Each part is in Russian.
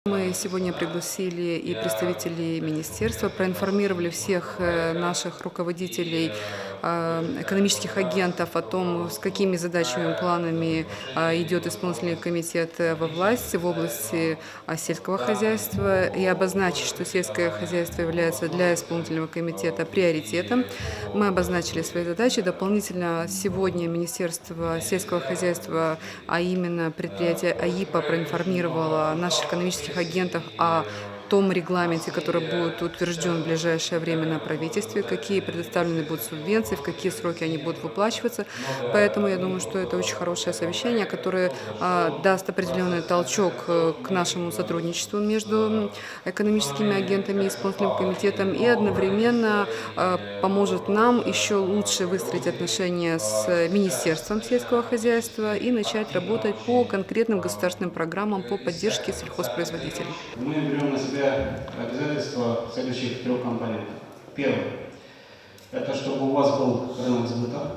Мы сегодня пригласили и представителей министерства, проинформировали всех наших руководителей, экономических агентов о том, с какими задачами и планами идет исполнительный комитет во власти в области сельского хозяйства, и обозначить, что сельское хозяйство является для исполнительного комитета приоритетом. Мы обозначили свои задачи. Дополнительно сегодня Министерство сельского хозяйства, а именно предприятие АИПа, проинформировало наших экономических агентов о том регламенте, который будет утвержден в ближайшее время на правительстве, какие предоставлены будут субвенции, в какие сроки они будут выплачиваться. Поэтому я думаю, что это очень хорошее совещание, которое даст определенный толчок к нашему сотрудничеству между экономическими агентами и исполнительным комитетом и одновременно поможет нам еще лучше выстроить отношения с Министерством сельского хозяйства и начать работать по конкретным государственным программам по поддержке сельхозпроизводителей. Мы берем на себя обязательства следующих 3 компонентов. Первое – это чтобы у вас был рынок сбыта,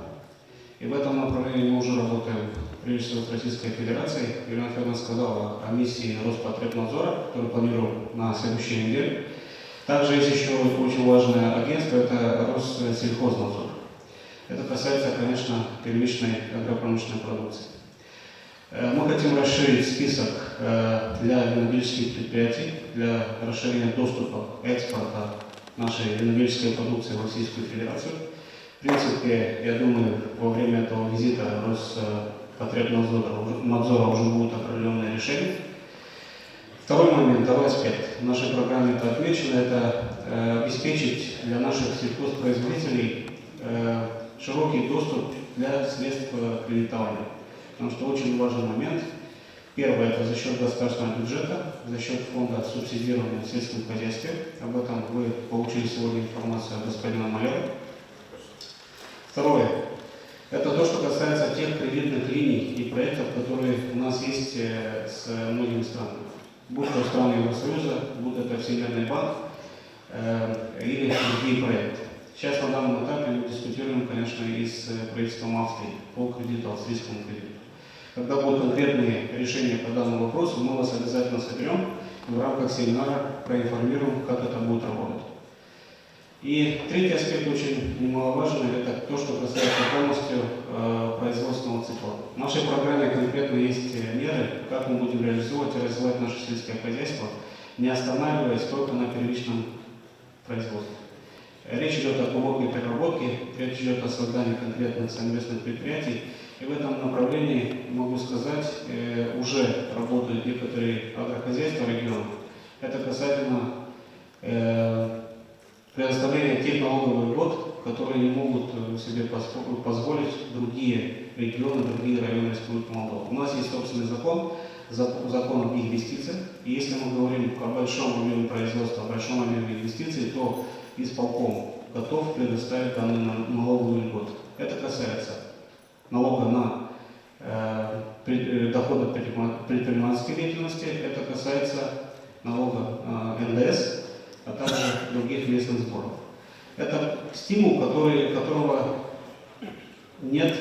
и в этом направлении мы уже работаем, прежде всего, с Российской Федерацией. Ирина Федоровна сказала о миссии Роспотребнадзора, которую планируем на следующей неделе. Также есть еще очень важное агентство – это Россельхознадзор. Это касается, конечно, первичной агропромышленной продукции. Мы хотим расширить список для виноделических предприятий, для расширения доступа экспорта нашей виноделической продукции в Российскую Федерацию. В принципе, я думаю, во время этого визита Роспотребнадзора уже будут определенные решения. Второй момент, второй аспект. В нашей программе это отмечено, это обеспечить для наших сельхозпроизводителей широкий доступ для средств кредитования. Потому что очень важный момент. Первое – это за счет государственного бюджета, за счет фонда субсидирования в сельском хозяйстве. Об этом вы получили сегодня информацию от господина Малера. Второе – это то, что касается тех кредитных линий и проектов, которые у нас есть с многими странами. Будь то страны Евросоюза, будь это Всемирный банк или другие проекты. Сейчас на данном этапе мы дискутируем, конечно, и с правительством Австрии по кредиту, австрийскому кредиту. Когда будут конкретные решения по данному вопросу, мы вас обязательно соберем и в рамках семинара проинформируем, как это будет работать. И третий аспект очень немаловажный – это то, что касается полностью производственного цикла. В нашей программе конкретно есть меры, как мы будем реализовывать и развивать наше сельское хозяйство, не останавливаясь только на первичном производстве. Речь идет о глубокой переработке, речь идет о создании конкретных совместных предприятий. И в этом направлении, могу сказать, уже работают некоторые агрохозяйства регионов. Это касательно предоставления тех налоговых льгот, которые не могут себе позволить другие регионы, другие районы Республики Молдова. У нас есть собственный закон об инвестициях. И если мы говорим о большом объеме производства, о большом объеме инвестиций, то исполком готов предоставить данные налоговые льготы. Это касается налога на доходы предпринимательской деятельности, это касается налога НДС, а также других местных сборов. Это стимул, которого нет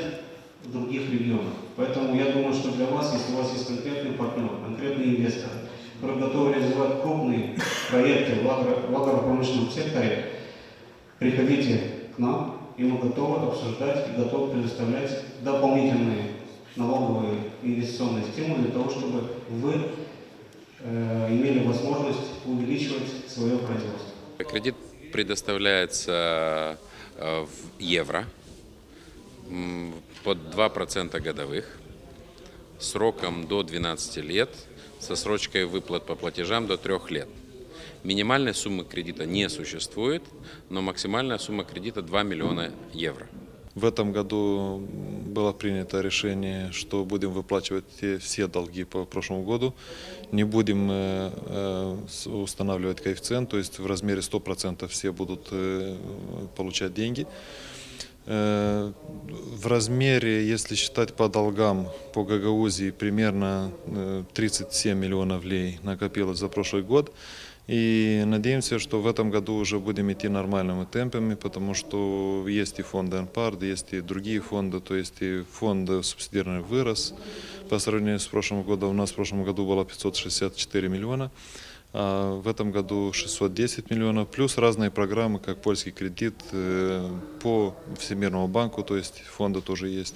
в других регионах. Поэтому я думаю, что для вас, если у вас есть конкретный партнер, конкретный инвестор, который готов реализовать крупные проекты в агропромышленном секторе, приходите к нам, и мы готовы обсуждать и готовы предоставлять дополнительные налоговые инвестиционные стимулы для того, чтобы вы имели возможность увеличивать свое производство. Кредит предоставляется в евро под 2% годовых, сроком до 12 лет, со срочкой выплат по платежам до 3 лет. Минимальной суммы кредита не существует, но максимальная сумма кредита 2 миллиона евро. В этом году было принято решение, что будем выплачивать все долги по прошлому году. Не будем устанавливать коэффициент, то есть в размере 100% все будут получать деньги. В размере, если считать по долгам, по Гагаузии примерно 37 миллионов лей накопилось за прошлый год. И надеемся, что в этом году уже будем идти нормальными темпами, потому что есть и фонд НПАРД, есть и другие фонды, то есть и фонд субсидированный вырос. По сравнению с прошлым годом, у нас в прошлом году было 564 миллиона, а в этом году 610 миллионов, плюс разные программы, как польский кредит по Всемирному банку, то есть фонды тоже есть.